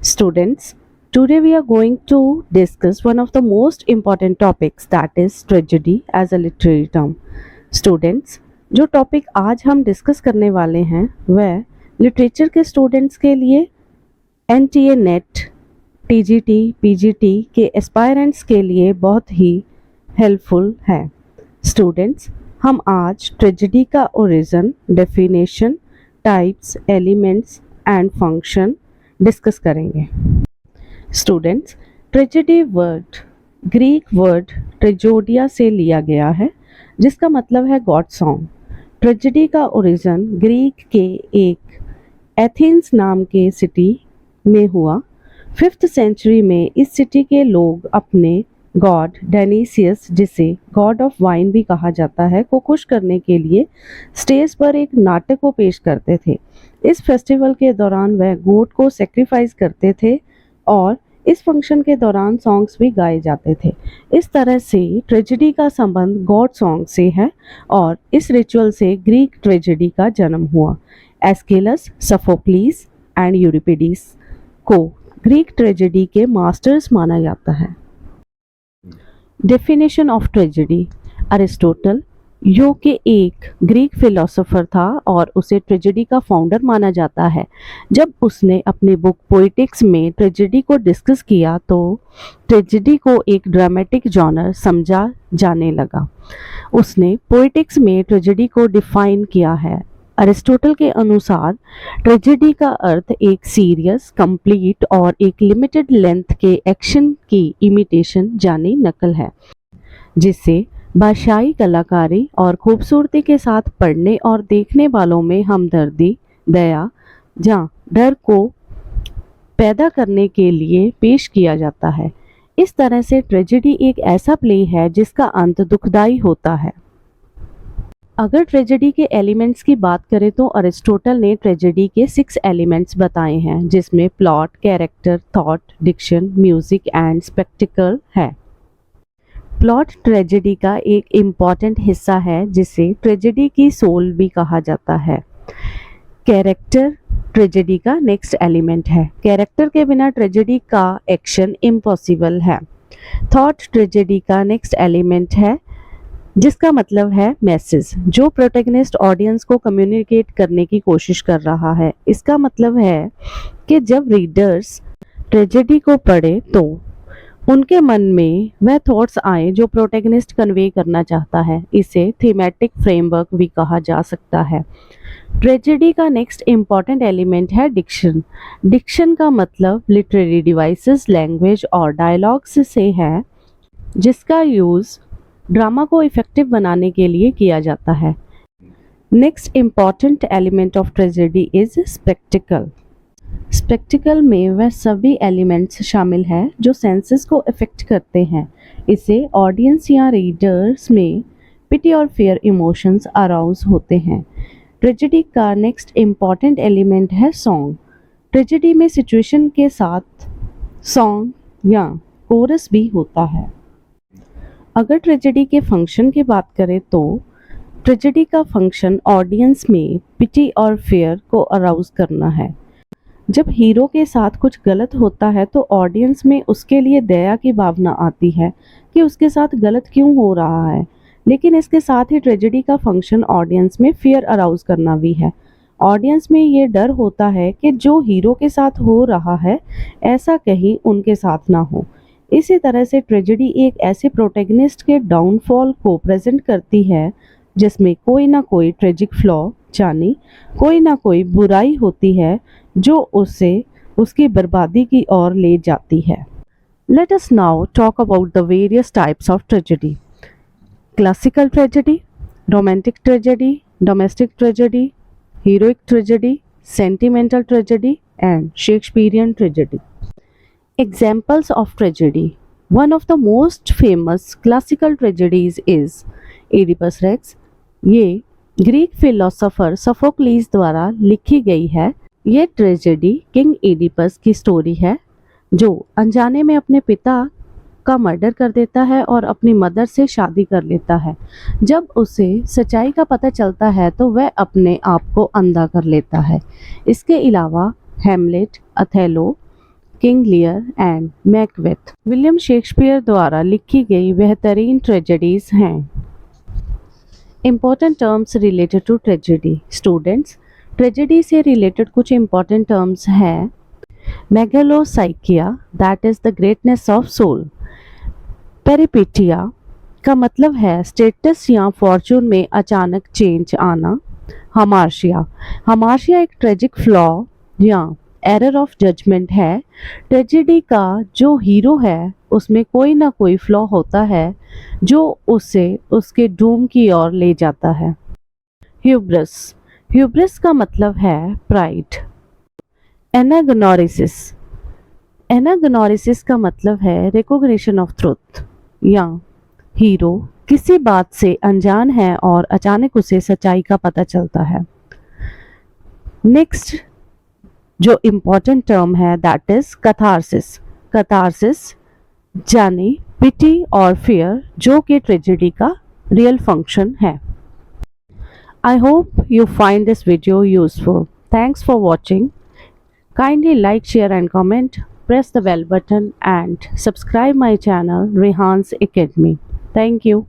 Students, today we are going to discuss one of the most important topics, that is tragedy as a literary term. Students, जो topic आज हम discuss करने वाले हैं वह literature के स्टूडेंट्स के लिए NTA नेट, TGT, PGT के एस्पायरेंट्स के लिए बहुत ही हेल्पफुल है. स्टूडेंट्स, हम आज ट्रेजेडी का origin, definition, types, elements and function discuss करेंगे. Students, tragedy word Greek word ट्रेजोडिया से लिया गया है जिसका मतलब है गॉड सॉन्ग. ट्रेजेडी का ओरिजिन ग्रीक के एक एथेंस नाम के सिटी में हुआ. 5th सेंचुरी में इस सिटी के लोग अपने गॉड डायनीसियस, जिसे गॉड ऑफ वाइन भी कहा जाता है, को खुश करने के लिए स्टेज पर एक नाटक को पेश करते थे. इस फेस्टिवल के दौरान वह गोट को सेक्रीफाइस करते थे और इस फंक्शन के दौरान सॉन्ग्स भी गाए जाते थे. इस तरह से ट्रेजेडी का संबंध गॉड सॉन्ग से है और इस रिचुअल से ग्रीक ट्रेजेडी का जन्म हुआ. एस्किलस, सोफोक्लिस एंड यूरिपिडीज को ग्रीक ट्रेजेडी के मास्टर्स माना जाता है. Definition of tragedy. अरिस्टोटल जो कि एक ग्रीक फिलोसोफर था और उसे ट्रेजेडी का फाउंडर माना जाता है. जब उसने अपनी बुक पोइटिक्स में ट्रेजेडी को डिस्कस किया तो ट्रेजेडी को एक ड्रामेटिक जॉनर समझा जाने लगा. उसने पोइटिक्स में ट्रेजेडी को डिफाइन किया है. अरिस्टोटल के अनुसार ट्रेजेडी का अर्थ एक सीरियस, कंप्लीट और एक लिमिटेड लेंथ के एक्शन की इमिटेशन यानी नकल है, जिससे भाषाई कलाकारी और खूबसूरती के साथ पढ़ने और देखने वालों में हमदर्दी, दया या डर को पैदा करने के लिए पेश किया जाता है. इस तरह से ट्रेजेडी एक ऐसा प्ले है जिसका अंत दुखदाई होता है. अगर ट्रेजेडी के एलिमेंट्स की बात करें तो अरिस्टोटल ने ट्रेजेडी के 6 एलिमेंट्स बताए हैं, जिसमें plot, character, thought, diction, music and spectacle है. प्लॉट ट्रेजेडी का एक इम्पॉर्टेंट हिस्सा है जिसे ट्रेजेडी की सोल भी कहा जाता है. कैरेक्टर ट्रेजेडी का नेक्स्ट एलिमेंट है. कैरेक्टर के बिना ट्रेजेडी का एक्शन इम्पॉसिबल है. थॉट ट्रेजेडी का नेक्स्ट एलिमेंट है जिसका मतलब है मैसेज, जो प्रोटैगनिस्ट ऑडियंस को कम्युनिकेट करने की कोशिश कर रहा है. इसका मतलब है कि जब रीडर्स ट्रेजेडी को पढ़े तो उनके मन में वह थॉट्स आए जो प्रोटैगनिस्ट कन्वे करना चाहता है. इसे थीमेटिक फ्रेमवर्क भी कहा जा सकता है. ट्रेजेडी का नेक्स्ट इम्पॉर्टेंट एलिमेंट है डिक्शन. डिक्शन का मतलब लिटरेरी डिवाइसेस, लैंग्वेज और डायलॉग्स से है जिसका यूज़ ड्रामा को इफेक्टिव बनाने के लिए किया जाता है. Next important element of tragedy is spectacled. Spectacled में वह सभी एलिमेंट्स शामिल हैं जो सेंसेस को इफेक्ट करते हैं. इसे ऑडियंस या रीडर्स में पिटी और फियर इमोशंस अराउज होते हैं. ट्रेजेडी का नेक्स्ट इम्पॉर्टेंट एलिमेंट है सॉन्ग. ट्रेजेडी में सिचुएशन के साथ सॉन्ग या कोरस भी होता है. अगर ट्रेजेडी के फंक्शन की बात करें तो ट्रेजेडी का फंक्शन ऑडियंस में पिटी और फियर को अराउज करना है. जब हीरो के साथ कुछ गलत होता है तो ऑडियंस में उसके लिए दया की भावना आती है कि उसके साथ गलत क्यों हो रहा है. लेकिन इसके साथ ही ट्रेजेडी का फंक्शन ऑडियंस में फियर अराउज करना भी है. ऑडियंस में ये डर होता है कि जो हीरो के साथ हो रहा है ऐसा कहीं उनके साथ ना हो. इसी तरह से ट्रेजेडी एक ऐसे प्रोटैगनिस्ट के डाउनफॉल को प्रेजेंट करती है जिसमें कोई ना कोई ट्रेजिक फ्लॉ यानी कोई ना कोई बुराई होती है जो उसे उसकी बर्बादी की ओर ले जाती है. Let us now talk about the various types of tragedy. Classical tragedy, romantic tragedy, domestic tragedy, heroic tragedy, sentimental tragedy and Shakespearean tragedy. Examples of tragedy. One of the most famous classical tragedies is Oedipus Rex. ये Greek philosopher Sophocles द्वारा लिखी गई है. ये tragedy king Oedipus की story है जो अनजाने में अपने पिता का मर्डर कर देता है और अपनी मदर से शादी कर लेता है. जब उसे सच्चाई का पता चलता है तो वह अपने आप को अंधा कर लेता है. इसके अलावा Hamlet, Othello, King Lear and Macbeth William Shakespeare द्वारा लिखी गई बेहतरीन ट्रेजेडीज हैं। Important terms related to tragedy. Students, tragedy से रिलेटेड कुछ इम्पोर्टेंट टर्म्स हैं। मेगलोसाइकिया, that is the greatness of soul. पेरिपेटिया का मतलब है स्टेटस या फॉर्चून में अचानक चेंज आना। हामार्शिया, हामार्शिया एक ट्रेजिक फ्लॉ या एरर ऑफ जजमेंट है। ट्रेजेडी का जो हीरो है उसमें कोई ना कोई फ्लॉ होता है जो उसे उसके डूम की ओर ले जाता है। ह्यूब्रिस, ह्यूब्रिस का मतलब है प्राइड। एनाग्नोरिसिस, एनाग्नोरिसिस का मतलब है रिकॉग्निशन ऑफ ट्रुथ या हीरो किसी बात से अनजान है और अचानक उसे सच्चाई का पता चलता है। नेक्स्ट जो इम्पोर्टेंट टर्म है दैट इज कथारसिस। कथारसिस जाने पिटी और फियर जो कि ट्रेजेडी का रियल फंक्शन है। I hope you find this video useful. Thanks for watching. Kindly like, share and comment. Press the bell button and subscribe my channel Rehan's Academy. Thank you.